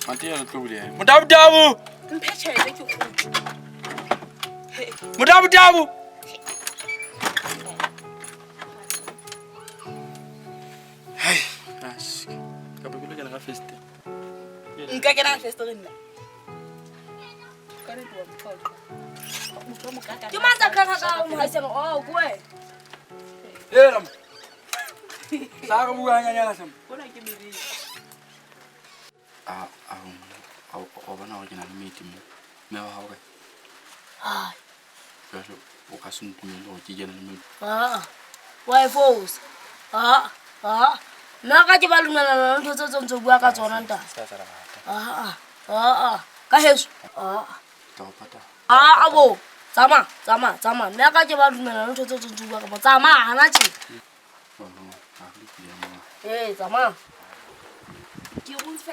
Mantia tlogile. Mdabudabu. Mphethelete ke go. Mdabudabu. Hey, ask. Ka ba ke la feste. Nka ke na feste rena. Ka re twa mphotla. Ke matsa ka ka mo haiseng o kwe. Ram. Sa ka bua nyanya sam. Bona ke meri. O bona gore ke na le meeting me wa gago Ai. Pero o ka se ntumele go ke kena le meeting. Why false? Nna ka ke ba lumelana ntho tse tsontse bua ka tsona nta. Ka heso. Ta go pata. Abo. Tsama. Nna ka ke ba lumelana ntho tse tsontse bua ka mo. Tsama hana tshi. Tsama. Ke go